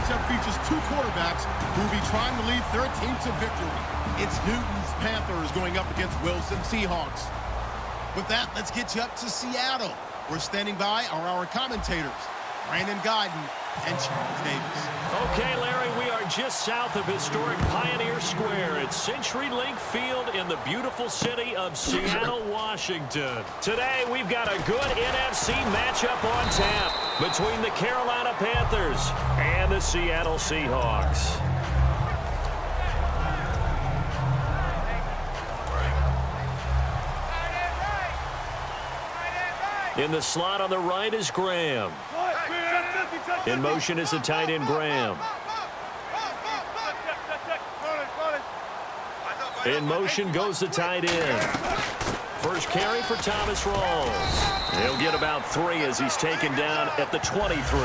matchup features two quarterbacks who will be trying to lead their team to victory. It's Newton's Panthers going up against Wilson Seahawks. With that, let's get you up to Seattle. We're standing by are our commentators, Brandon Guyton and Charles Davis. Okay, Larry, we are just south of historic Pioneer Square at CenturyLink Field in the beautiful city of Seattle, Washington. Today, we've got a good NFC matchup on tap between the Carolina Panthers and the Seattle Seahawks. In the slot on the right is Graham. In motion is the tight end, Graham. In motion goes the tight end. First carry for Thomas Rawls. He'll get about 3 as he's taken down at the 23.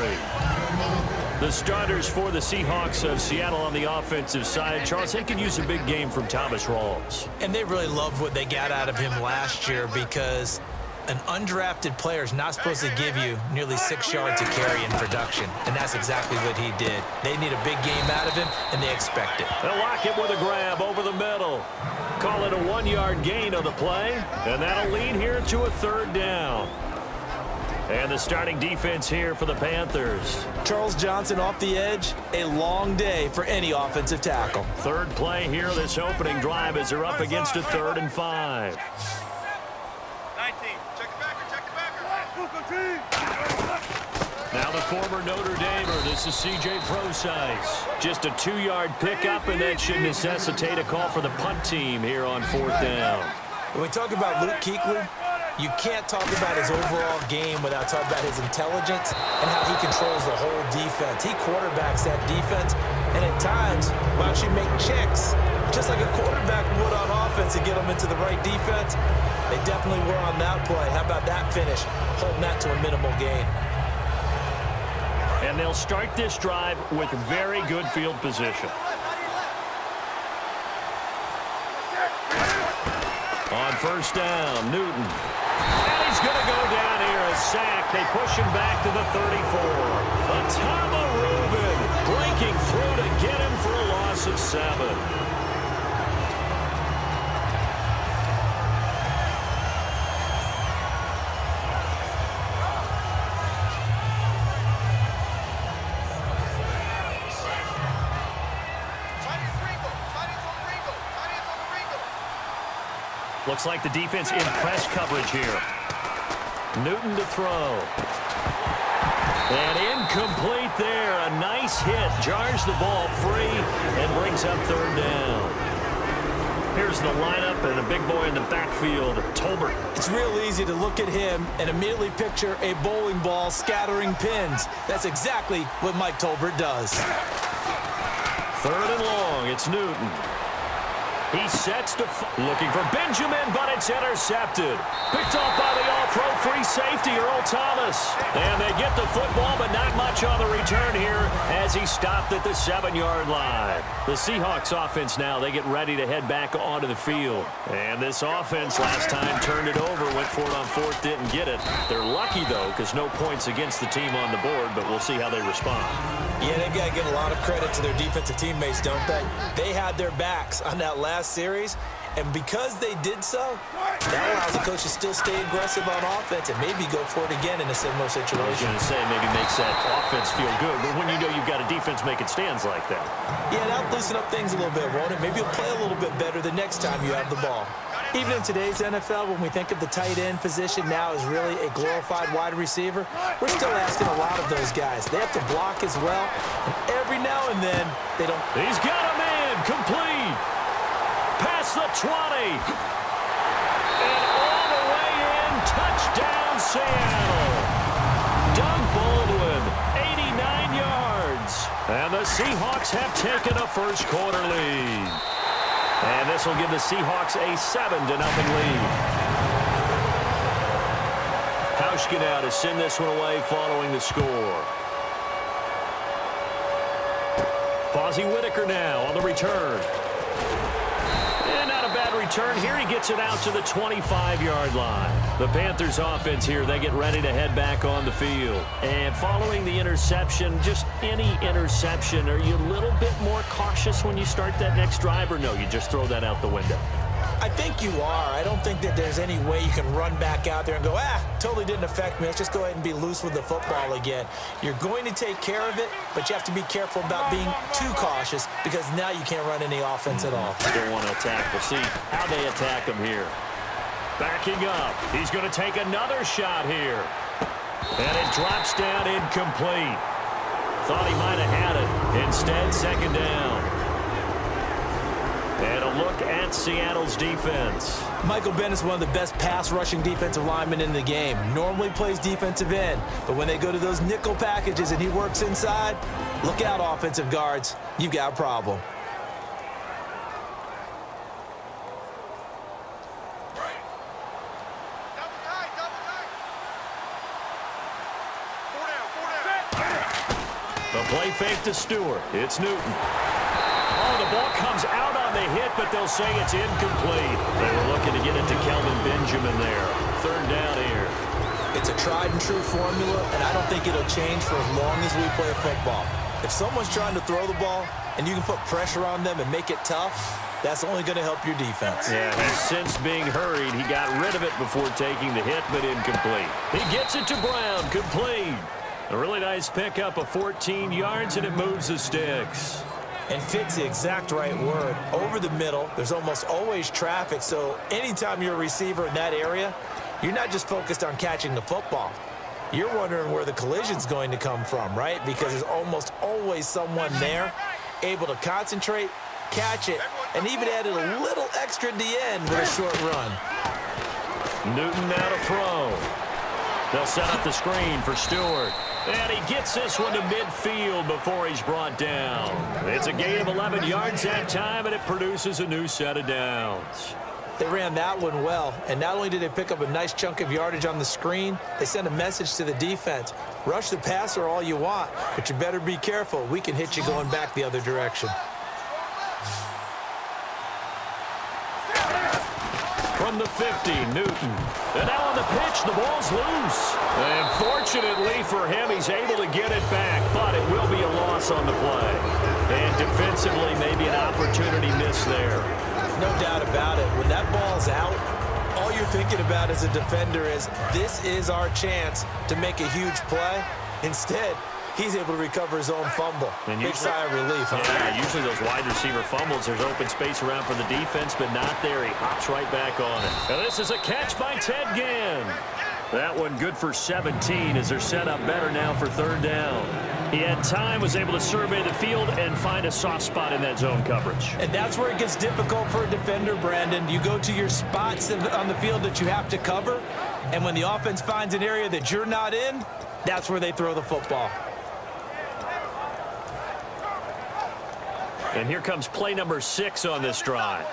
The starters for the Seahawks of Seattle on the offensive side. Charles, they can use a big game from Thomas Rawls. And they really loved what they got out of him last year because an undrafted player is not supposed to give you nearly 6 yards to carry in production, and that's exactly what he did. They need a big game out of him, and they expect it. They'll lock it with a grab over the middle. Call it a 1-yard gain on the play, and that'll lead here to a 3rd down. And the starting defense here for the Panthers. Charles Johnson off the edge, a long day for any offensive tackle. 3rd play here this opening drive as they're up against a 3rd and 5. Now the former Notre Damer, this is C.J. Prosise. Just a 2-yard pickup, and that should necessitate a call for the punt team here on 4th down. When we talk about Luke Kuechly, you can't talk about his overall game without talking about his intelligence and how he controls the whole defense. He quarterbacks that defense, and at times will actually make checks, just like a quarterback would on offense to get them into the right defense. They definitely were on that play. How about that finish, holding that to a minimal gain. And they'll start this drive with very good field position. On 1st down, Newton. And he's going to go down here, a sack. They push him back to the 34. Atama Rubin breaking through to get him for a loss of 7. Looks like the defense in press coverage here. Newton to throw. And incomplete there. A nice hit. Jars the ball free and brings up 3rd down. Here's the lineup and a big boy in the backfield, Tolbert. It's real easy to look at him and immediately picture a bowling ball scattering pins. That's exactly what Mike Tolbert does. 3rd and long. It's Newton. He sets to looking for Benjamin, but it's intercepted. Picked off by the all-pro free safety, Earl Thomas. And they get the football, but not much on the return here as he stopped at the 7-yard line. The Seahawks offense now, they get ready to head back onto the field. And this offense last time turned it over, went for it on 4th, didn't get it. They're lucky, though, because no points against the team on the board, but we'll see how they respond. Yeah, they've got to give a lot of credit to their defensive teammates, don't they? They had their backs on that last series, and because they did so, that allows the coach to still stay aggressive on offense and maybe go for it again in a similar situation. I was going to say maybe makes that offense feel good, but when you know you've got a defense making stands like that. Yeah, that'll loosen up things a little bit, won't it? Maybe you'll play a little bit better the next time you have the ball. Even in today's NFL, when we think of the tight end position now as really a glorified wide receiver, we're still asking a lot of those guys. They have to block as well, and every now and then, they don't. He's got a man, complete. Past the 20. And all the way in, touchdown Seattle. Doug Baldwin, 89 yards. And the Seahawks have taken a first-quarter lead. And this will give the Seahawks a 7-0 lead. Hauschka now to send this one away following the score. Fozzie Whitaker now on the return. And not a bad On return here, he gets it out to the 25-yard line. The Panthers offense here, they get ready to head back on the field. And following the interception, just any interception, are you a little bit more cautious when you start that next drive, or no, you just throw that out the window? I think you are. I don't think that there's any way you can run back out there and go, totally didn't affect me. Let's just go ahead and be loose with the football again. You're going to take care of it, but you have to be careful about being too cautious because now you can't run any offense at all. Still want to attack. We'll see how they attack him here. Backing up. He's going to take another shot here. And it drops down incomplete. Thought he might have had it. Instead, second down. And a look at Seattle's defense. Michael Bennett's one of the best pass-rushing defensive linemen in the game. Normally plays defensive end, but when they go to those nickel packages and he works inside, look out, offensive guards. You've got a problem. The play fake to Stewart. It's Newton. Oh, the ball comes out on the hit, but they'll say it's incomplete. They were looking to get it to Kelvin Benjamin there. Third down here. It's a tried-and-true formula, and I don't think it'll change for as long as we play football. If someone's trying to throw the ball and you can put pressure on them and make it tough, that's only going to help your defense. Yeah, he's since being hurried. He got rid of it before taking the hit, but incomplete. He gets it to Brown, complete. A really nice pickup of 14 yards, and it moves the sticks. And fits the exact right word. Over the middle, there's almost always traffic, so anytime you're a receiver in that area, you're not just focused on catching the football. You're wondering where the collision's going to come from, right? Because there's almost always someone there able to concentrate, catch it, and even added a little extra at the end with a short run. Newton now to throw. They'll set up the screen for Stewart. And he gets this one to midfield before he's brought down. It's a gain of 11 yards that time, and it produces a new set of downs. They ran that one well, and not only did they pick up a nice chunk of yardage on the screen, they sent a message to the defense. Rush the passer all you want, but you better be careful. We can hit you going back the other direction. From the 50, Newton. And now on the pitch, the ball's loose. And fortunately for him, he's able to get it back, but it will be a loss on the play. And defensively, maybe an opportunity miss there. No doubt about it. When that ball's out, all you're thinking about as a defender is, this is our chance to make a huge play. Instead, he's able to recover his own fumble. And big sigh of relief. Yeah, usually those wide receiver fumbles, there's open space around for the defense, but not there. He hops right back on it. And this is a catch by Ted Ginn. That one good for 17 as they're set up better now for third down. He had time, was able to survey the field and find a soft spot in that zone coverage. And that's where it gets difficult for a defender, Brandon. You go to your spots on the field that you have to cover, and when the offense finds an area that you're not in, that's where they throw the football. And here comes play number 6 on this drive.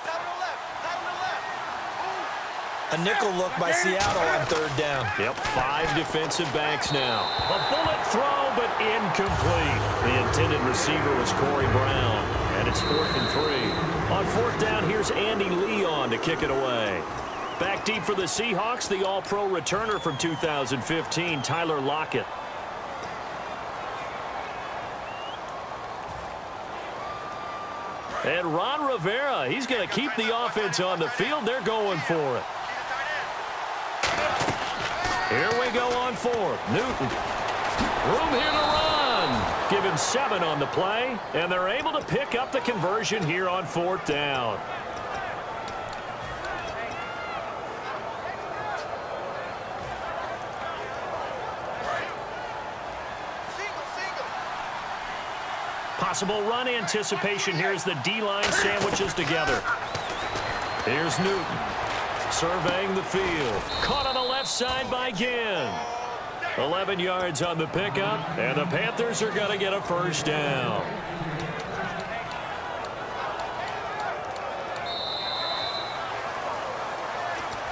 A nickel look by Seattle on third down. Yep, 5 defensive backs now. A bullet throw, but incomplete. The intended receiver was Corey Brown, and it's 4th and 3. On 4th down, here's Andy Leon to kick it away. Back deep for the Seahawks, the All-Pro returner from 2015, Tyler Lockett. And Ron Rivera, he's going to keep the offense on the field. They're going for it. Here we go on 4th. Newton. Room here to run. Give him 7 on the play, and they're able to pick up the conversion here on 4th down. Possible run anticipation here as the D-line sandwiches together. Here's Newton. Surveying the field. Caught on the left side by Ginn. 11 yards on the pickup, and the Panthers are going to get a first down.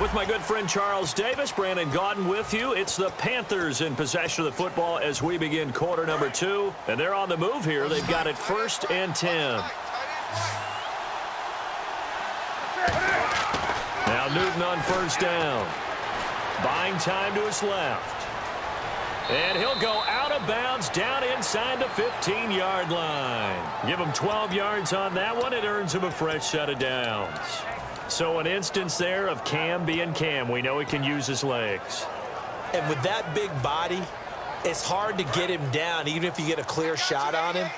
With my good friend Charles Davis, Brandon Gaudin with you. It's the Panthers in possession of the football as we begin quarter number 2. And they're on the move here. They've got it 1st and 10. Newton on first down. Buying time to his left. And he'll go out of bounds down inside the 15-yard line. Give him 12 yards on that one. It earns him a fresh set of downs. So an instance there of Cam being Cam. We know he can use his legs. And with that big body, it's hard to get him down, even if you get a clear shot on him.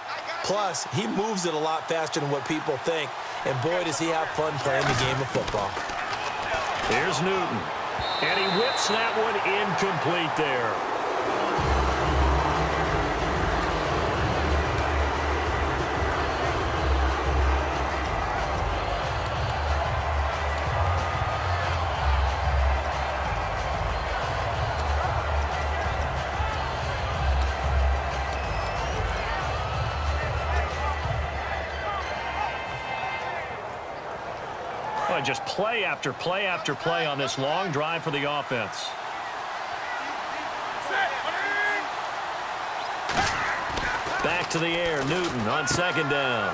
Plus, he moves it a lot faster than what people think. And boy, does he have fun playing the game of football. Here's Newton. And he whips that one incomplete there. Just play after play after play on this long drive for the offense. Back to the air, Newton on second down.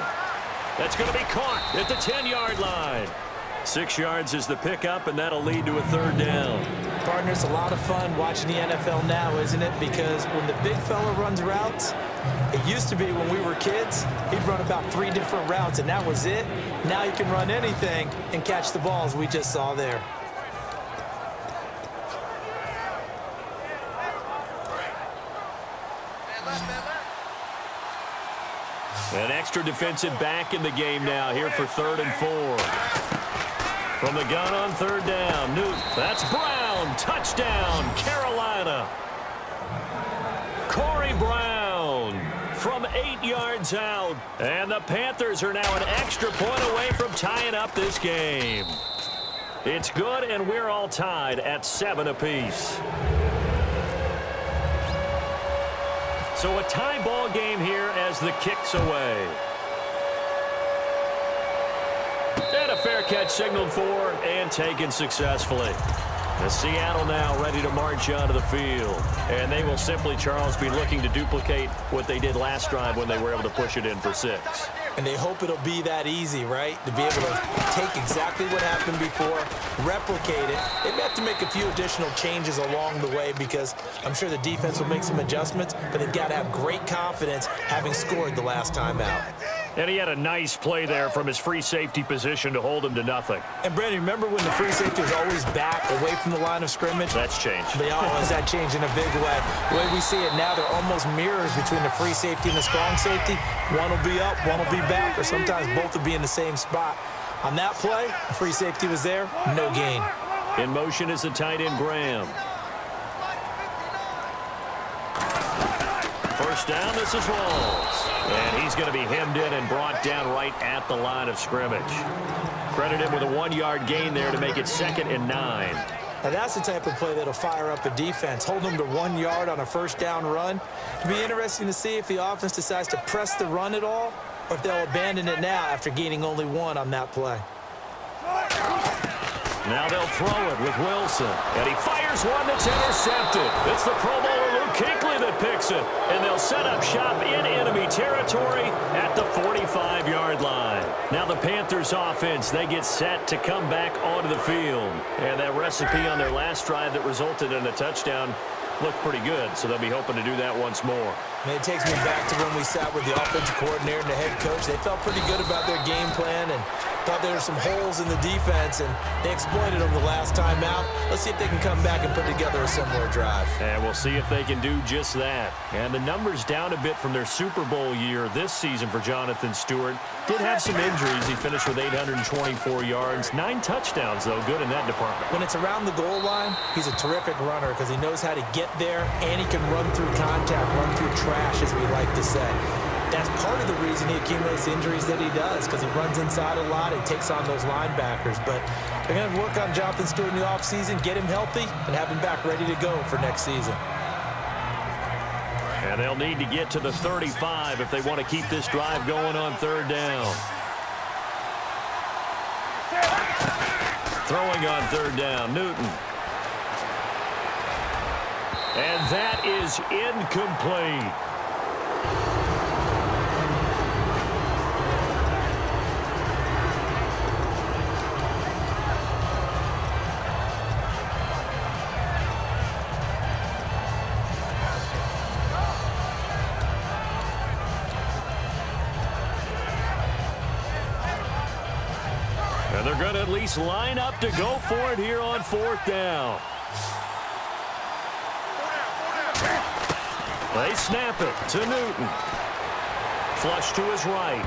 That's going to be caught at the 10-yard line. 6 yards is the pickup, and that'll lead to a third down. Partner, it's a lot of fun watching the NFL now, isn't it? Because when the big fella runs routes, it used to be when we were kids, he'd run about 3 different routes, and that was it. Now he can run anything and catch the balls we just saw there. An extra defensive back in the game now here for 3rd and 4. From the gun on 3rd down, Newton. That's Brown. Touchdown, Carolina. Corey Brown from 8 yards out. And the Panthers are now an extra point away from tying up this game. It's good, and we're all tied at 7 apiece. So a tie ball game here as the kick's away. And a fair catch signaled for and taken successfully. The Seattle now ready to march onto the field. And they will simply, Charles, be looking to duplicate what they did last drive when they were able to push it in for 6. And they hope it'll be that easy, right? To be able to take exactly what happened before, replicate it. They may have to make a few additional changes along the way because I'm sure the defense will make some adjustments, but they've got to have great confidence having scored the last time out. And he had a nice play there from his free safety position to hold him to nothing. And, Brandon, remember when the free safety was always back away from the line of scrimmage? That's changed. Has that changed in a big way? The way we see it now, they're almost mirrors between the free safety and the strong safety. One will be up, one will be back, or sometimes both will be in the same spot. On that play, the free safety was there, no gain. In motion is the tight end, Graham. First down, this is Walls. And he's going to be hemmed in and brought down right at the line of scrimmage. Credit him with a 1-yard gain there to make it 2nd and 9. Now that's the type of play that'll fire up a defense. Hold them to 1 yard on a first down run. It'll be interesting to see if the offense decides to press the run at all or if they'll abandon it now after gaining only 1 on that play. Now they'll throw it with Wilson. And he fires one that's intercepted. It's the Pro Bowler Luke Kuechly that picks it. And they'll set up shop in enemy territory at the 45-yard line. Now the Panthers offense, they get set to come back onto the field. And that recipe on their last drive that resulted in a touchdown looked pretty good, so they'll be hoping to do that once more. And it takes me back to when we sat with the offensive coordinator and the head coach. They felt pretty good about their game plan and thought there were some holes in the defense, and they exploited them the last time out. Let's see if they can come back and put together a similar drive. And we'll see if they can do just that. And the numbers down a bit from their Super Bowl year this season for Jonathan Stewart. Did have some injuries. He finished with 824 yards, 9 touchdowns, though. Good in that department. When it's around the goal line, he's a terrific runner because he knows how to get there, and he can run through contact, run through trash, as we like to say. That's part of the reason he accumulates injuries that he does, because he runs inside a lot and takes on those linebackers. But they're going to work on Jonathan Stewart in the offseason, get him healthy, and have him back ready to go for next season. And they'll need to get to the 35 if they want to keep this drive going on 3rd down. Throwing on 3rd down, Newton. And that is incomplete. And they're going to at least line up to go for it here on 4th down. They snap it to Newton. Flush to his right.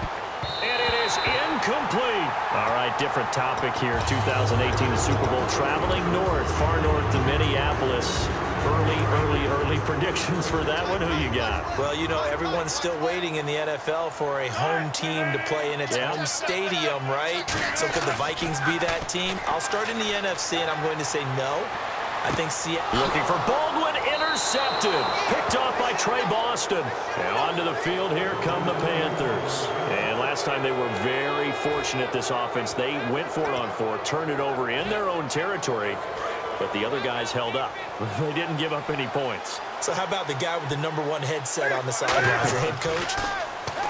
And it is incomplete. All right, different topic here. 2018, the Super Bowl, traveling north, far north to Minneapolis. Early predictions for that one. Who you got? Well, you know, everyone's still waiting in the NFL for a home team to play in its home stadium, right? So could the Vikings be that team? I'll start in the NFC, and I'm going to say no. I think Seattle. Looking for Baldwin, intercepted. Picked off by Trey Boston. And onto the field, here come the Panthers. And last time they were very fortunate, this offense. They went for it on 4, turned it over in their own territory. But the other guys held up. They didn't give up any points. So how about the guy with the #1 headset on the sidelines, the head coach?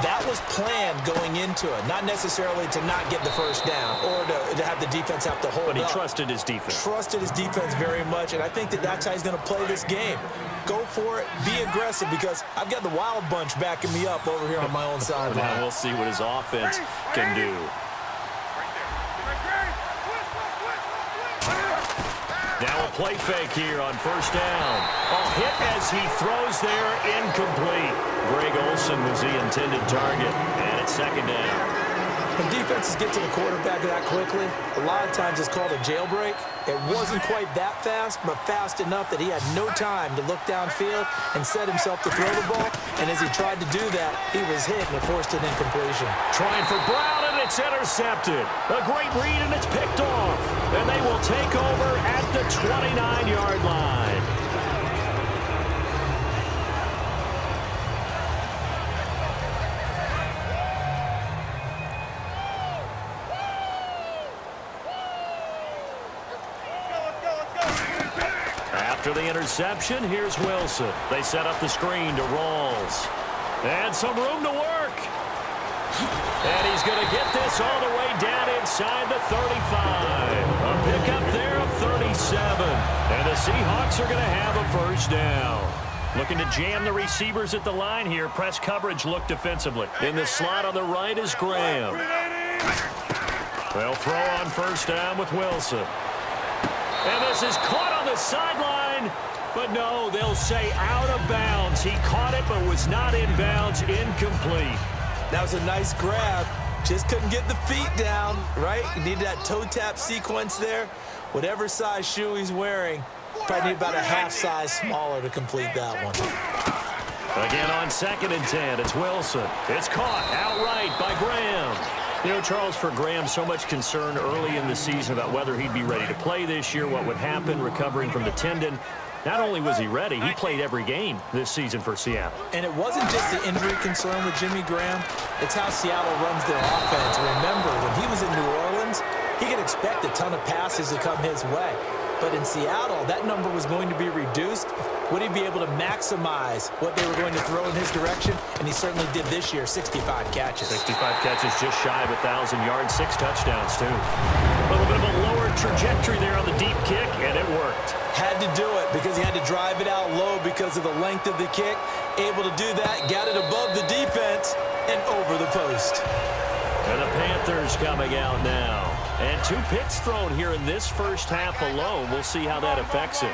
That was planned going into it, not necessarily to not get the first down or to have the defense have to hold up. But he trusted his defense. Trusted his defense very much, and I think that's how he's going to play this game. Go for it, be aggressive, because I've got the wild bunch backing me up over here on my own sideline. Now we'll see what his offense can do. Now a play fake here on 1st down. A hit as he throws there, incomplete. Greg Olsen was the intended target, and it's 2nd down. When defenses get to the quarterback that quickly, a lot of times it's called a jailbreak. It wasn't quite that fast, but fast enough that he had no time to look downfield and set himself to throw the ball. And as he tried to do that, he was hit and it forced an incompletion. Trying for Brown, and it's intercepted. A great read, and it's picked off. And they will take over at the 29-yard line. After the interception, here's Wilson. They set up the screen to Rawls. And some room to work. And he's going to get this all the way down inside the 35. A pickup there of 37. And the Seahawks are going to have a 1st down. Looking to jam the receivers at the line here. Press coverage look defensively. In the slot on the right is Graham. They'll throw on 1st down with Wilson. And this is caught on the sideline. But no, they'll say out of bounds. He caught it but was not in bounds. Incomplete. That was a nice grab. Just couldn't get the feet down, right? You needed that toe tap sequence there. Whatever size shoe he's wearing, probably need about a half size smaller to complete that one. Again on 2nd and 10, it's Wilson. It's caught outright by Graham. You know, Charles, for Graham, so much concern early in the season about whether he'd be ready to play this year, what would happen recovering from the tendon. Not only was he ready, he played every game this season for Seattle. And it wasn't just the injury concern with Jimmy Graham. It's how Seattle runs their offense. Remember, when he was in New Orleans, he could expect a ton of passes to come his way. But in Seattle, that number was going to be reduced. Would he be able to maximize what they were going to throw in his direction? And he certainly did this year, 65 catches. 65 catches, just shy of 1,000 yards, 6 touchdowns, too. A little bit of a lower trajectory there on the deep kick, and it worked. Had to do it because he had to drive it out low because of the length of the kick. Able to do that, got it above the defense and over the post. And the Panthers coming out now. And 2 picks thrown here in this first half alone. We'll see how that affects it.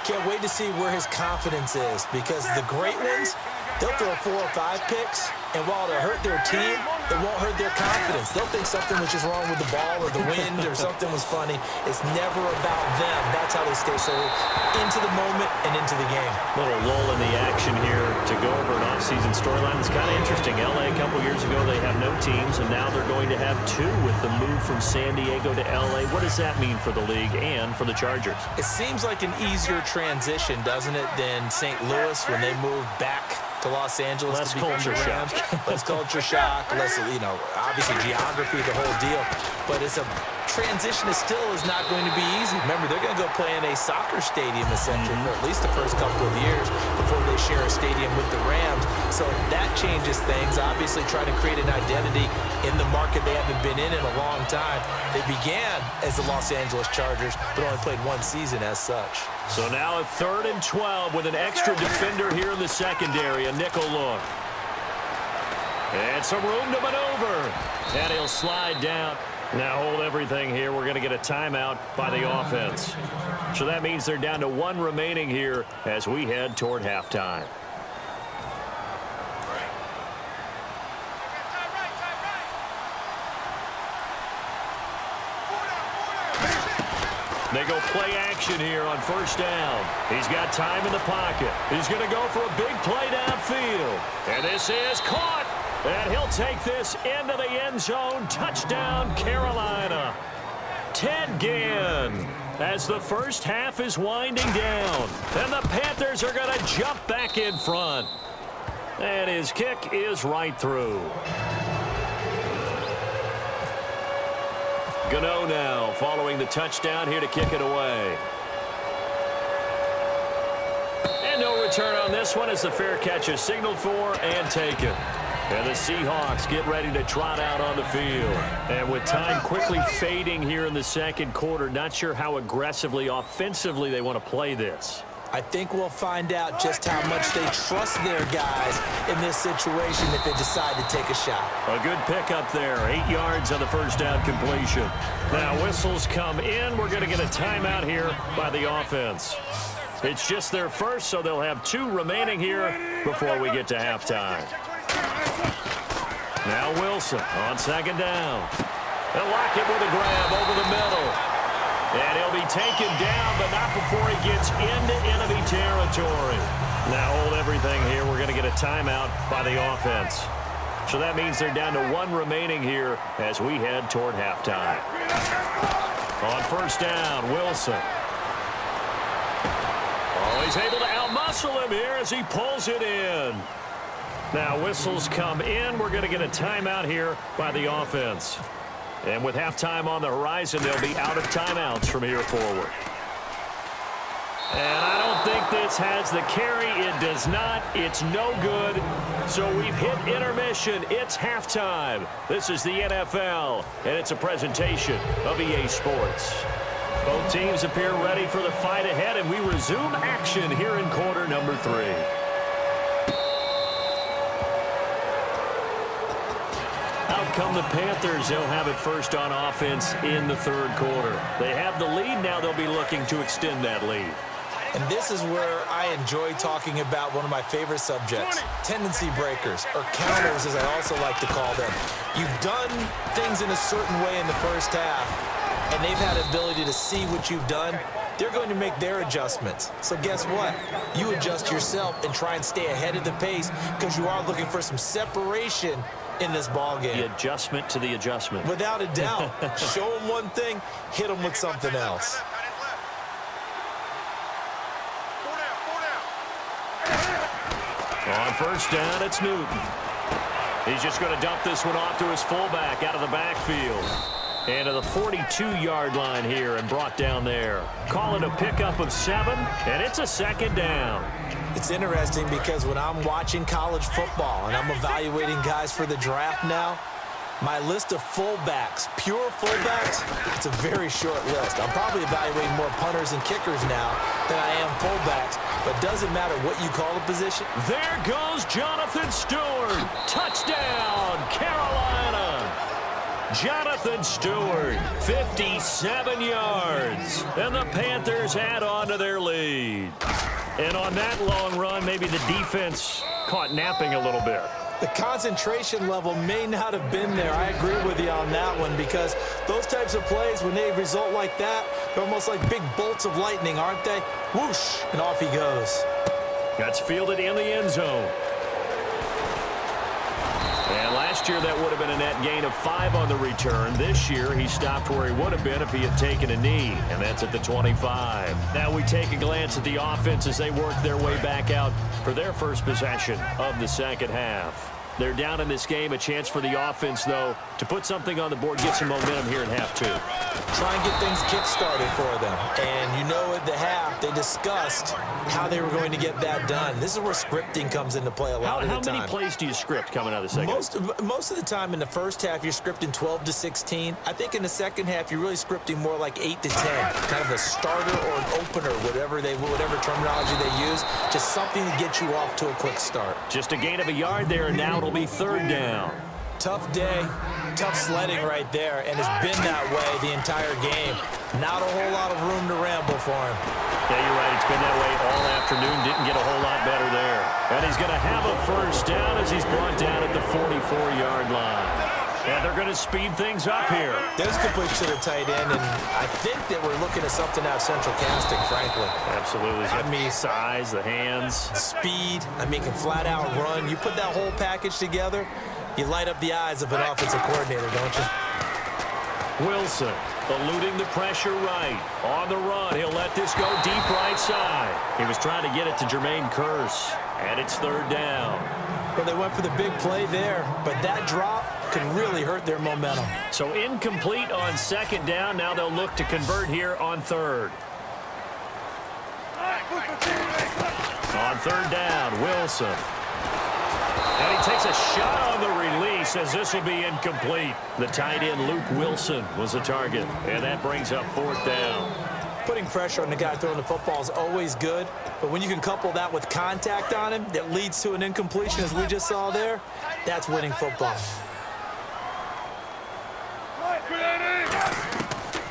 Can't wait to see where his confidence is, because the great ones, they'll throw 4 or 5 picks, and while it'll hurt their team, it won't hurt their confidence. They'll think something was just wrong with the ball or the wind or something was funny. It's never about them. That's how they stay so into the moment and into the game. Little lull in the action here to go over an offseason storyline. It's kind of interesting. LA a couple years ago, they have no teams, and now they're going to have 2 with the move from San Diego to LA. What does that mean for the league and for the Chargers? It seems like an easier transition, doesn't it, than St. Louis when they moved back to Los Angeles. Less culture shock. Less culture shock, less, obviously geography, the whole deal. But it's a transition that still is not going to be easy. Remember, they're going to go play in a soccer stadium, essentially, for at least the first couple of years before they share a stadium with the Rams. So that changes things. Obviously, trying to create an identity in the market they haven't been in a long time. They began as the Los Angeles Chargers, but only played 1 season as such. So now a 3rd and 12 with an extra defender here in the secondary, a nickel look. And some room to maneuver. And he'll slide down. Now hold everything here. We're going to get a timeout by the offense. So that means they're down to 1 remaining here as we head toward halftime. They go play action here on first down. He's got time in the pocket. He's going to go for a big play downfield. And this is caught. And he'll take this into the end zone. Touchdown, Carolina. Ted Ginn as the first half is winding down. And the Panthers are going to jump back in front. And his kick is right through. Gano now following the touchdown here to kick it away. And no return on this one as the fair catch is signaled for and taken. And the Seahawks get ready to trot out on the field. And with time quickly fading here in the second quarter, not sure how aggressively, offensively they want to play this. I think we'll find out just how much they trust their guys in this situation if they decide to take a shot. A good pickup there. 8 yards on the first down completion. Now whistles come in. We're going to get a timeout here by the offense. It's just their first, so they'll have 2 remaining here before we get to halftime. Now Wilson on second down. They'll lock it with a grab over the middle. And he'll be taken down, but not before he gets into enemy territory. Now hold everything here. We're going to get a timeout by the offense. So that means they're down to 1 remaining here as we head toward halftime. On first down, Wilson. Oh, he's able to outmuscle him here as he pulls it in. Now whistles come in. We're going to get a timeout here by the offense. And with halftime on the horizon, they'll be out of timeouts from here forward. And I don't think this has the carry. It does not. It's no good. So we've hit intermission. It's halftime. This is the NFL, and it's a presentation of EA Sports. Both teams appear ready for the fight ahead, and we resume action here in quarter number 3. Come the Panthers. They'll have it first on offense in the third quarter. They have the lead. Now they'll be looking to extend that lead. And this is where I enjoy talking about one of my favorite subjects, tendency breakers, or counters as I also like to call them. You've done things in a certain way in the first half, and they've had the ability to see what you've done. They're going to make their adjustments. So guess what? You adjust yourself and try and stay ahead of the pace because you are looking for some separation in this ball game. The adjustment to the adjustment. Without a doubt. Show them one thing, hit them with something else. On first down, it's Newton. He's just going to dump this one off to his fullback out of the backfield. And to the 42-yard line here and brought down there. Call it a pickup of 7, and it's a second down. It's interesting because when I'm watching college football and I'm evaluating guys for the draft now, my list of fullbacks, pure fullbacks, it's a very short list. I'm probably evaluating more punters and kickers now than I am fullbacks, but doesn't matter what you call the position. There goes Jonathan Stewart. Touchdown, Carolina. Jonathan Stewart, 57 yards. And the Panthers add on to their lead. And on that long run, maybe the defense caught napping a little bit. The concentration level may not have been there. I agree with you on that one because those types of plays, when they result like that, they're almost like big bolts of lightning, aren't they? Whoosh, and off he goes. That's fielded in the end zone. And last year, that would have been a net gain of 5 on the return. This year, he stopped where he would have been if he had taken a knee, and that's at the 25. Now we take a glance at the offense as they work their way back out for their first possession of the second half. They're down in this game. A chance for the offense, though, to put something on the board, get some momentum here in half 2. Try and get things kick-started for them. And you know at the half, they discussed how they were going to get that done. This is where scripting comes into play a lot of the time. How many plays do you script coming out of the second? Most of the time in the first half, you're scripting 12 to 16. I think in the second half, you're really scripting more like 8 to 10. Kind of a starter or an opener, whatever terminology they use. Just something to get you off to a quick start. Just a gain of a yard there, and now it'll be third down. Tough day, tough sledding right there, and has been that way the entire game. Not a whole lot of room to ramble for him. Yeah, you're right. It's been that way all afternoon. Didn't get a whole lot better there. And he's going to have a first down as he's brought down at the 44-yard line. And they're going to speed things up here. There's completion to the tight end, and I think that we're looking at something out of central casting, frankly. Absolutely. I mean, size, the hands. Speed. I mean, can flat out run. You put that whole package together, you light up the eyes of an offensive coordinator, don't you? Wilson eluding the pressure right. On the run, he'll let this go deep right side. He was trying to get it to Jermaine Kearse, and it's third down. Well, they went for the big play there, but that drop could really hurt their momentum. So incomplete on second down. Now they'll look to convert here on third. On third down, Wilson. And he takes a shot on the release as this will be incomplete. The tight end, Luke Wilson, was the target. And that brings up fourth down. Putting pressure on the guy throwing the football is always good, but when you can couple that with contact on him that leads to an incompletion, as we just saw there, that's winning football.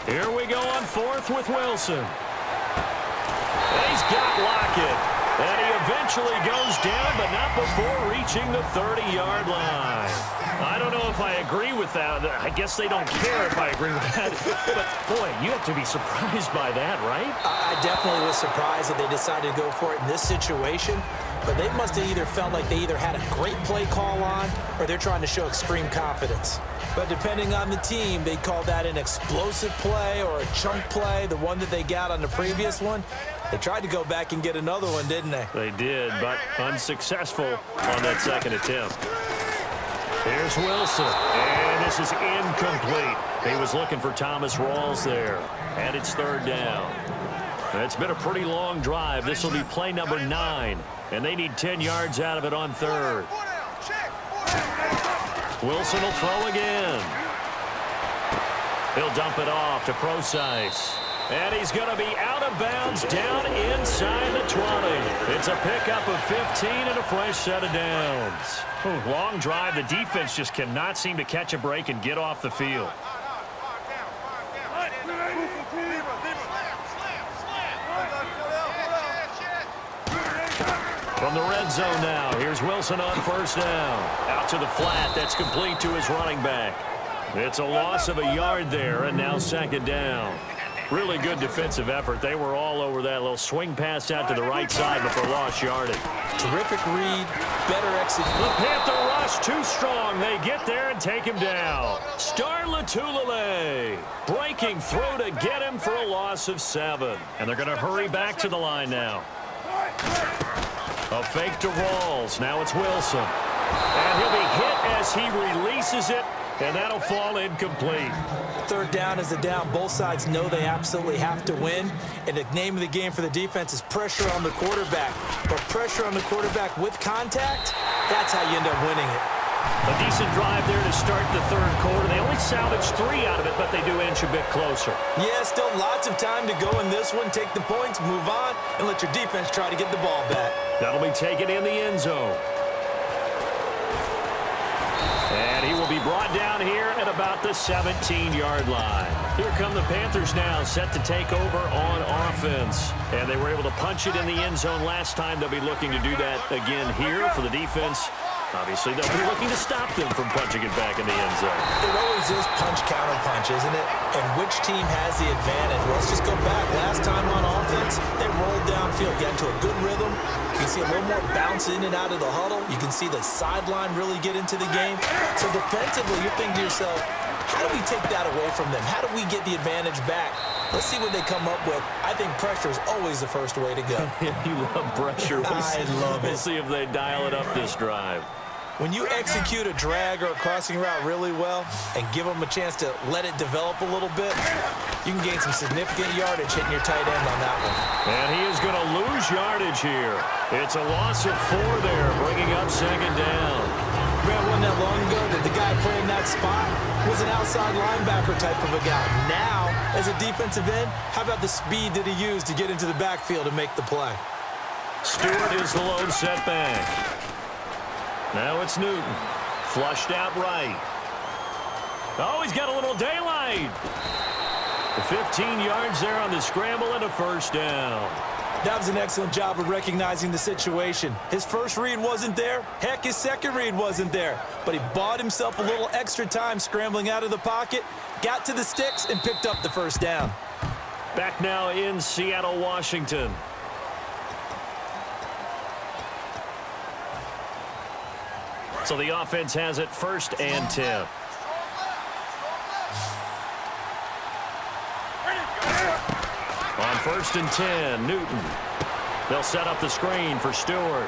Here we go on fourth with Wilson. And he's got Lockett. And he eventually goes down, but not before reaching the 30-yard line. I don't know if I agree with that. I guess they don't care if I agree with that. But, boy, you have to be surprised by that, right? I definitely was surprised that they decided to go for it in this situation. But they must have either felt like they either had a great play call on or they're trying to show extreme confidence. But depending on the team, they call that an explosive play or a chunk play, the one that they got on the previous one. They tried to go back and get another one, didn't they? They did, but unsuccessful on that second attempt. Here's Wilson, and this is incomplete. He was looking for Thomas Rawls there, and it's third down. It's been a pretty long drive. This will be play number 9, and they need 10 yards out of it on third. Wilson will throw again. He'll dump it off to Procise. And he's going to be out of bounds down inside the 20. It's a pickup of 15 and a fresh set of downs. Long drive. The defense just cannot seem to catch a break and get off the field. From the red zone now, here's Wilson on first down. Out to the flat. That's complete to his running back. It's a loss of a yard there, and now second down. Really good defensive effort. They were all over that little swing pass out to the right side before lost yardage. Terrific read, better execution. The Panther rush too strong. They get there and take him down. Star Latulele breaking through to get him for a loss of 7. And they're going to hurry back to the line now. A fake to Rawls. Now it's Wilson. And he'll be hit as he releases it. And that'll fall incomplete. Third down is the down. Both sides know they absolutely have to win. And the name of the game for the defense is pressure on the quarterback. But pressure on the quarterback with contact, that's how you end up winning it. A decent drive there to start the third quarter. They only salvaged 3 out of it, but they do inch a bit closer. Yeah, still lots of time to go in this one. Take the points, move on, and let your defense try to get the ball back. That'll be taken in the end zone. And he will be brought down here at about the 17-yard line. Here come the Panthers now, set to take over on offense. And they were able to punch it in the end zone last time. They'll be looking to do that again here for the defense. Obviously, they'll be looking to stop them from punching it back in the end zone. It always is punch-counter-punch, isn't it? And which team has the advantage? Well, let's just go back. Last time on offense, they rolled downfield, got into a good rhythm. You can see a little more bounce in and out of the huddle. You can see the sideline really get into the game. So defensively, you're thinking to yourself, how do we take that away from them? How do we get the advantage back? Let's see what they come up with. I think pressure is always the first way to go. You love pressure. I love it. We'll see if they dial it up this drive. When you execute a drag or a crossing route really well and give them a chance to let it develop a little bit, you can gain some significant yardage hitting your tight end on that one. And he is going to lose yardage here. It's a loss of 4 there, bringing up second down. Man, wasn't that long ago that the guy playing that spot was an outside linebacker type of a guy. Now, as a defensive end, how about the speed that he used to get into the backfield and make the play? Stewart is the lone setback. Now it's Newton. Flushed out right. Oh, he's got a little daylight. The 15 yards there on the scramble and a first down. That was an excellent job of recognizing the situation. His first read wasn't there. Heck, his second read wasn't there. But he bought himself a little extra time scrambling out of the pocket, got to the sticks, and picked up the first down. Back now in Seattle, Washington. So the offense has it 1st and 10. On 1st and 10, Newton. They'll set up the screen for Stewart.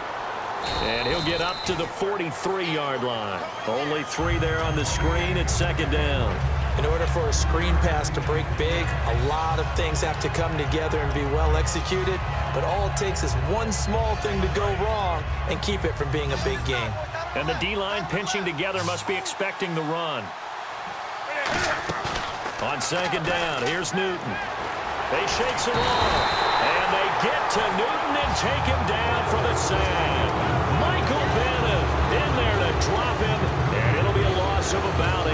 And he'll get up to the 43-yard line. Only 3 there on the screen. It's 2nd down. In order for a screen pass to break big, a lot of things have to come together and be well executed. But all it takes is one small thing to go wrong and keep it from being a big game. And the D-line pinching together must be expecting the run. On 2nd down, here's Newton. They shakes him off, and they get to Newton and take him down for the sack. Michael Bennett in there to drop him, and it'll be a loss of about 8.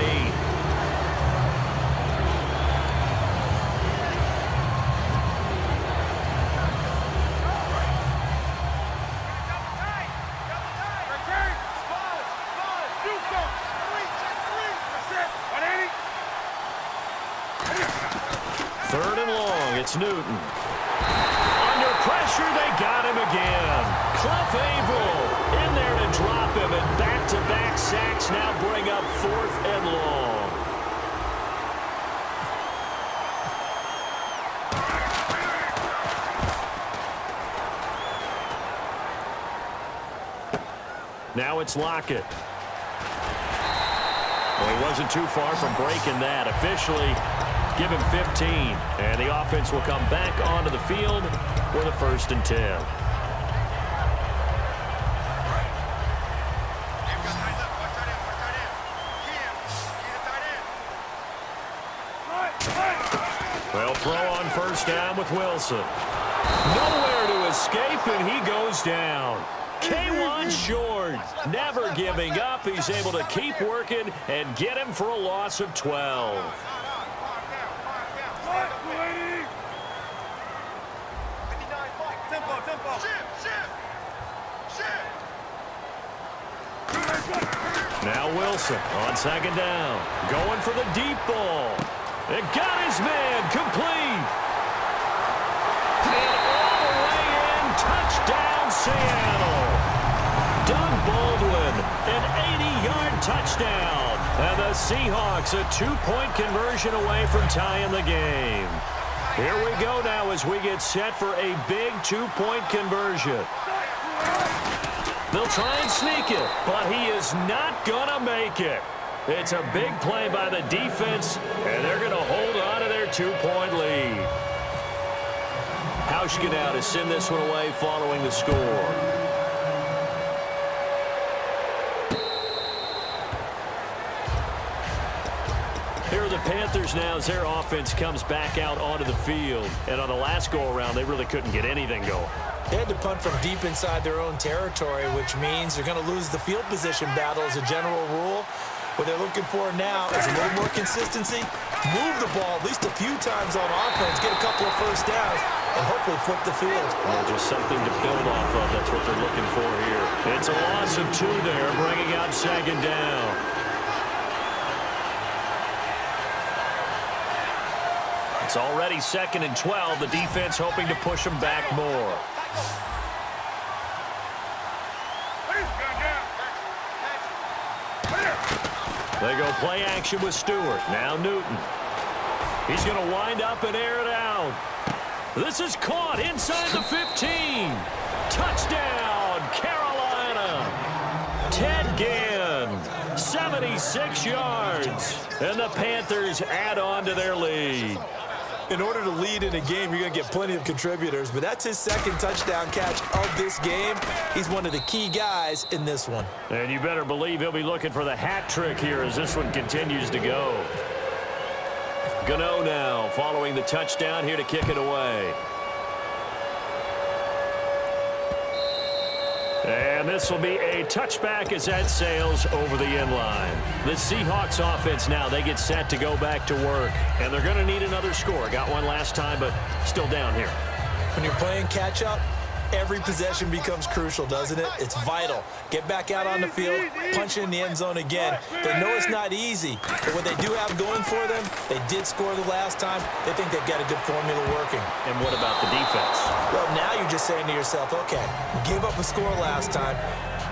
It's Newton. Under pressure, they got him again. Cliff Averill in there to drop him, and back-to-back sacks now bring up 4th and long. Now it's Lockett. Well, he wasn't too far from breaking that. Officially, give him 15, and the offense will come back onto the field with a 1st and 10. Well, throw on 1st down with Wilson. Nowhere to escape, and he goes down. K1 short, never giving up. He's able to keep working and get him for a loss of 12. Now Wilson on 2nd down. Going for the deep ball. It got his man complete. And all the way in. Touchdown, Seattle. Doug Baldwin, an 80-yard touchdown. And the Seahawks a 2-point conversion away from tying the game. Here we go now as we get set for a big 2-point conversion. They'll try and sneak it, but he is not going to make it. It's a big play by the defense, and they're going to hold on to their 2-point lead. Hauschka now to send this one away following the score. Here are the Panthers now as their offense comes back out onto the field. And on the last go-around, they really couldn't get anything going. They had to punt from deep inside their own territory, which means they're going to lose the field position battle as a general rule. What they're looking for now is a little more consistency, move the ball at least a few times on offense, get a couple of 1st downs, and hopefully flip the field. Well, just something to build off of. That's what they're looking for here. It's a loss of 2 there, bringing up 2nd down. It's already 2nd and 12. The defense hoping to push them back more. They go play action with Stewart. Now Newton. He's going to wind up and air it out. This is caught inside the 15. Touchdown, Carolina. Ted Ginn, 76 yards. And the Panthers add on to their lead. In order to lead in a game, you're going to get plenty of contributors, but that's his 2nd touchdown catch of this game. He's one of the key guys in this one. And you better believe he'll be looking for the hat trick here as this one continues to go. Gano now following the touchdown here to kick it away. And this will be a touchback as that sails over the end line. The Seahawks offense now, they get set to go back to work. And they're going to need another score. Got one last time, but still down here. When you're playing catch-up, every possession becomes crucial, doesn't it? It's vital. Get back out on the field, punch it in the end zone again. They know it's not easy, but what they do have going for them, they did score the last time. They think they've got a good formula working. And what about the defense? Well, now you're just saying to yourself, okay, we gave up a score last time.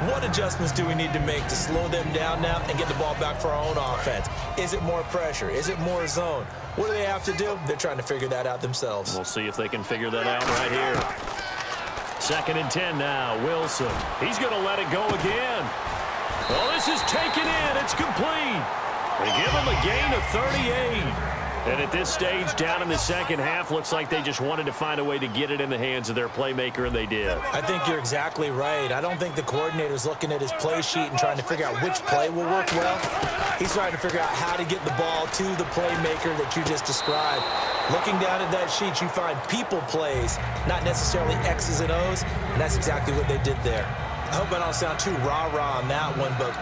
What adjustments do we need to make to slow them down now and get the ball back for our own offense? Is it more pressure? Is it more zone? What do they have to do? They're trying to figure that out themselves. We'll see if they can figure that out right here. 2nd and 10 now. Wilson. He's going to let it go again. Well, this is taken in. It's complete. They give him a gain of 38. And at this stage, down in the second half, looks like they just wanted to find a way to get it in the hands of their playmaker, and they did. I think you're exactly right. I don't think the coordinator's looking at his play sheet and trying to figure out which play will work well. He's trying to figure out how to get the ball to the playmaker that you just described. Looking down at that sheet, you find people plays, not necessarily X's and O's, and that's exactly what they did there. I hope I don't sound too rah-rah on that one, but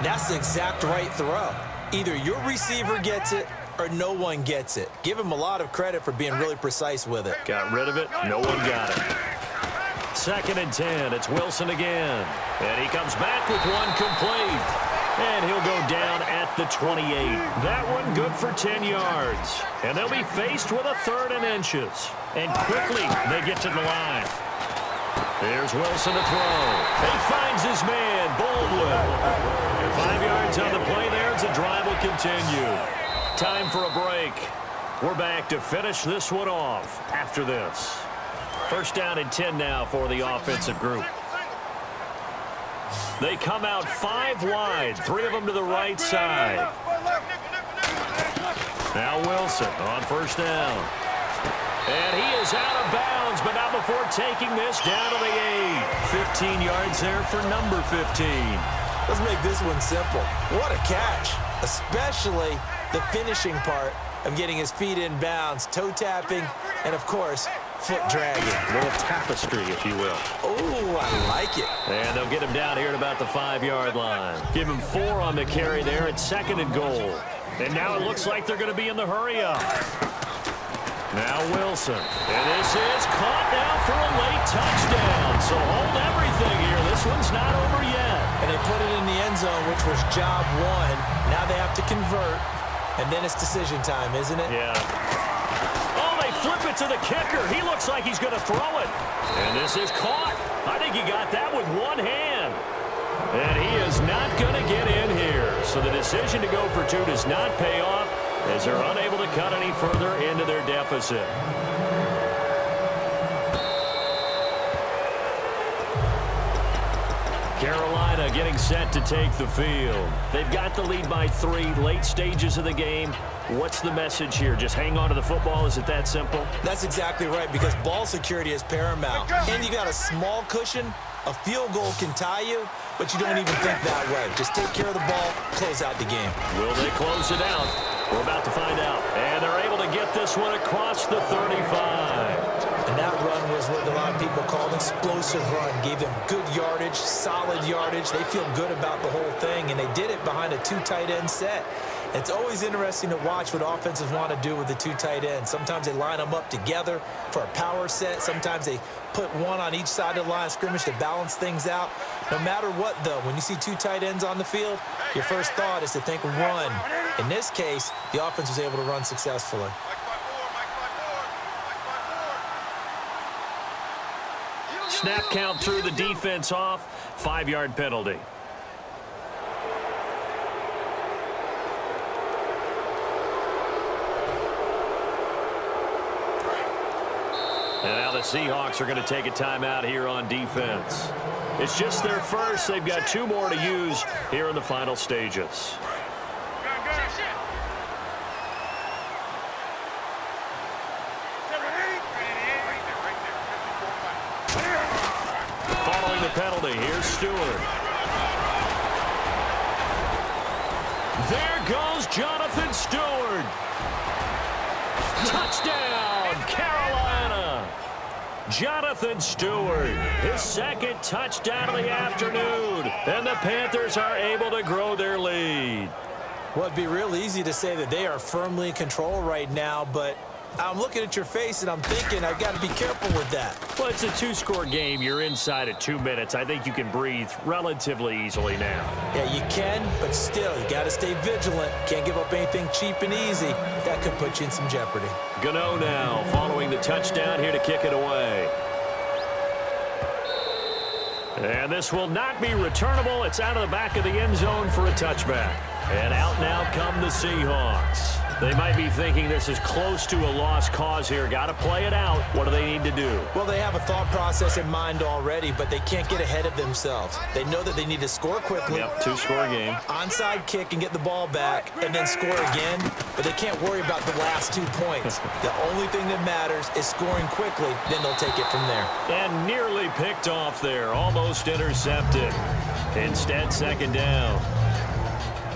that's the exact right throw. Either your receiver gets it or no one gets it. Give him a lot of credit for being really precise with it. Got rid of it. No one got it. 2nd and 10. It's Wilson again. And he comes back with one complete. And he'll go down at the 28. That one good for 10 yards. And they'll be faced with a 3rd and inches. And quickly they get to the line. Here's Wilson to throw. He finds his man, Baldwin. 5 yards on the play there as the drive will continue. Time for a break. We're back to finish this one off after this. 1st down and 10 now for the offensive group. They come out 5 wide, 3 of them to the right side. Now Wilson on 1st down. And he is out of bounds, but not before taking this down to the 8. 15 yards there for number 15. Let's make this one simple. What a catch, especially the finishing part of getting his feet in bounds, toe tapping, and of course, foot dragging. A little tapestry, if you will. Oh, I like it. And they'll get him down here at about the 5-yard line. Give him 4 on the carry there at 2nd and goal. And now it looks like they're going to be in the hurry-up. Now Wilson. And this is caught now for a late touchdown. So hold everything here. This one's not over yet. And they put it in the end zone, which was job 1. Now they have to convert. And then it's decision time, isn't it? Yeah. Oh, they flip it to the kicker. He looks like he's going to throw it. And this is caught. I think he got that with one hand. And he is not going to get in here. So the decision to go for 2 does not pay off as they're unable to cut any further into their deficit. Carolina getting set to take the field. They've got the lead by 3, late stages of the game. What's the message here? Just hang on to the football? Is it that simple? That's exactly right, because ball security is paramount. And you got a small cushion. A field goal can tie you, but you don't even think that way. Just take care of the ball, close out the game. Will they close it out? We're about to find out. And they're able to get this one across the 35. And that run was what a lot of people call an explosive run. Gave them good yardage, solid yardage. They feel good about the whole thing, and they did it behind a 2 tight end set. It's always interesting to watch what offenses want to do with the 2 tight ends. Sometimes they line them up together for a power set. Sometimes they put one on each side of the line of scrimmage to balance things out. No matter what, though, when you see 2 tight ends on the field, your first thought is to think run. In this case, the offense was able to run successfully. Snap count through the defense off. 5-yard penalty. And now the Seahawks are going to take a timeout here on defense. It's just their first. They've got 2 more to use here in the final stages. Following the penalty, here's Stewart. There goes Jonathan Stewart. Touchdown, Carolina. Jonathan Stewart, his second touchdown of the afternoon. And the Panthers are able to grow their lead. Well, it'd be real easy to say that they are firmly in control right now, but I'm looking at your face and I'm thinking I've got to be careful with that. Well, it's a two-score game. You're inside at 2 minutes. I think you can breathe relatively easily now. Yeah, you can, but still, you got to stay vigilant. Can't give up anything cheap and easy. That could put you in some jeopardy. Gano now following the touchdown here to kick it away. And this will not be returnable. It's out of the back of the end zone for a touchback. And out now come the Seahawks. They might be thinking this is close to a lost cause here. Got to play it out. What do they need to do? Well, they have a thought process in mind already, but they can't get ahead of themselves. They know that they need to score quickly. Yep, two-score game. Onside kick and get the ball back, and then score again. But they can't worry about the last 2 points. The only thing that matters is scoring quickly. Then they'll take it from there. And nearly picked off there. Almost intercepted. Instead, second down.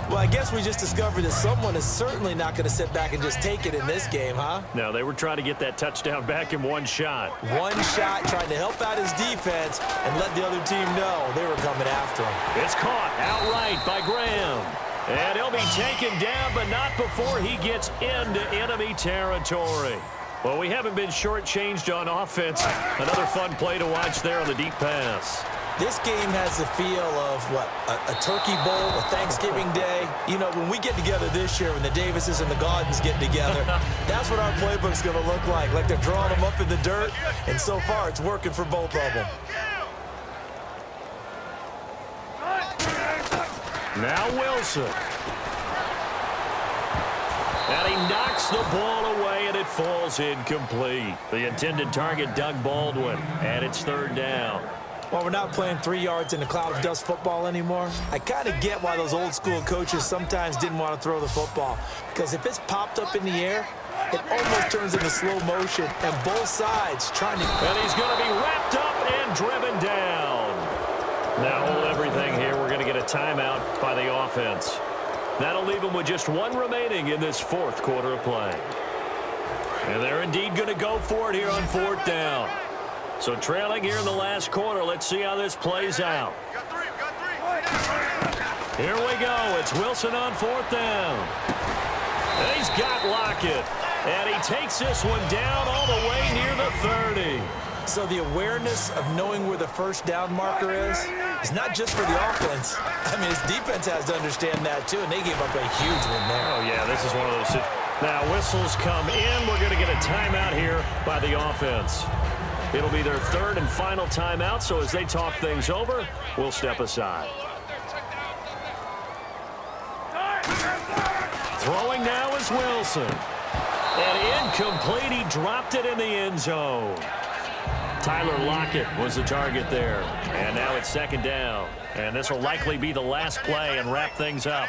Well, I guess we just discovered that someone is certainly not going to sit back and just take it in this game, huh? No, they were trying to get that touchdown back in one shot. One shot, trying to help out his defense and let the other team know they were coming after him. It's caught outright by Graham. And he'll be taken down, but not before he gets into enemy territory. Well, we haven't been shortchanged on offense. Another fun play to watch there on the deep pass. This game has the feel of, what, a turkey bowl, a Thanksgiving day. You know, when we get together this year, when the Davises and the Gaudens get together, that's what our playbook's going to look like. Like they're drawing them up in the dirt, and so far it's working for both of them. Now Wilson. And he knocks the ball away, and it falls incomplete. The intended target, Doug Baldwin, and it's third down. While we're not playing 3 yards in a cloud of dust football anymore, I kind of get why those old school coaches sometimes didn't want to throw the football. Because if it's popped up in the air, it almost turns into slow motion, and both sides trying to... And he's going to be wrapped up and driven down. Now hold everything here. We're going to get a timeout by the offense. That'll leave them with just one remaining in this fourth quarter of play. And they're indeed going to go for it here on fourth down. So trailing here in the last quarter. Let's see how this plays out. Here we go. It's Wilson on fourth down. And he's got Lockett. And he takes this one down all the way near the 30. So the awareness of knowing where the first down marker is not just for the offense. I mean, his defense has to understand that, too, and they gave up a huge one there. Oh, yeah, this is one of those. Now, whistles come in. We're going to get a timeout here by the offense. It'll be their third and final timeout, so as they talk things over, we'll step aside. Throwing now is Wilson. And incomplete. He dropped it in the end zone. Tyler Lockett was the target there. And now it's second down. And this will likely be the last play and wrap things up.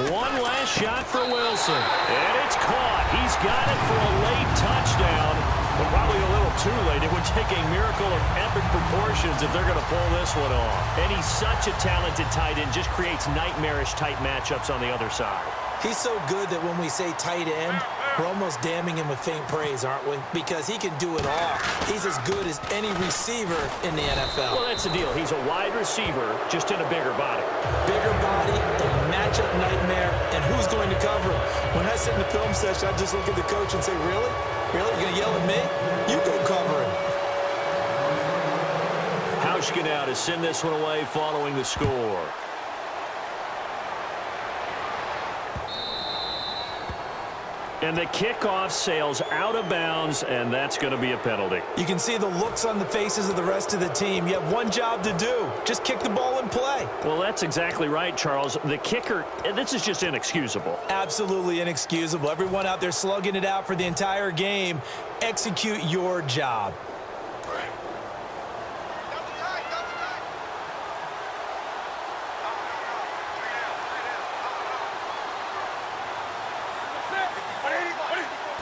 One last shot for Wilson. And it's caught. He's got it for a late touchdown. But probably a little too late. It would take a miracle of epic proportions if they're going to pull this one off. And he's such a talented tight end. Just creates nightmarish tight matchups on the other side. He's so good that when we say tight end, we're almost damning him with faint praise, aren't we? Because he can do it all. He's as good as any receiver in the NFL. Well, that's the deal. He's a wide receiver, just in a bigger body. Bigger body, a matchup nightmare, and who's going to cover him? When I sit in the film session, I just look at the coach and say, really? Really? You're going to yell at me? You go cover him. Hauschka now to send this one away following the score. And the kickoff sails out of bounds, and that's going to be a penalty. You can see the looks on the faces of the rest of the team. You have one job to do. Just kick the ball and play. Well, that's exactly right, Charles. The kicker, this is just inexcusable. Absolutely inexcusable. Everyone out there slugging it out for the entire game. Execute your job.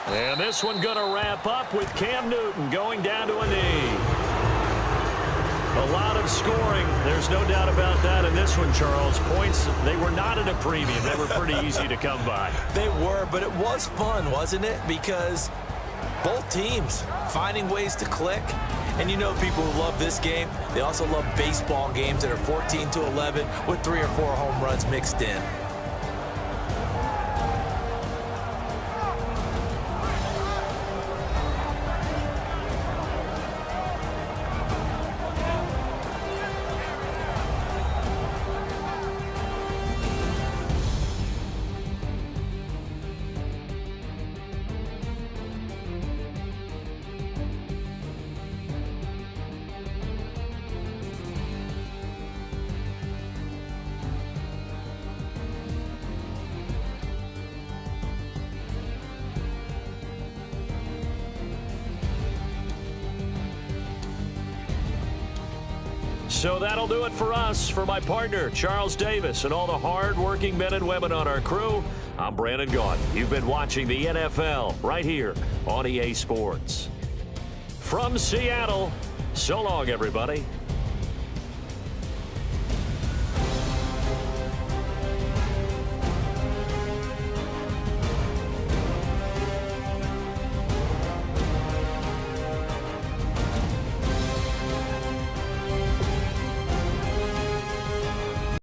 And this one going to wrap up with Cam Newton going down to a knee. A lot of scoring. There's no doubt about that in this one, Charles. Points, they were not at a premium. They were pretty easy to come by. They were, but it was fun, wasn't it? Because both teams finding ways to click. And you know people who love this game, they also love baseball games that are 14-11 with 3 or 4 home runs mixed in. So that'll do it for us. For my partner, Charles Davis, and all the hard-working men and women on our crew, I'm Brandon Gaudin. You've been watching the NFL right here on EA Sports. From Seattle, so long, everybody.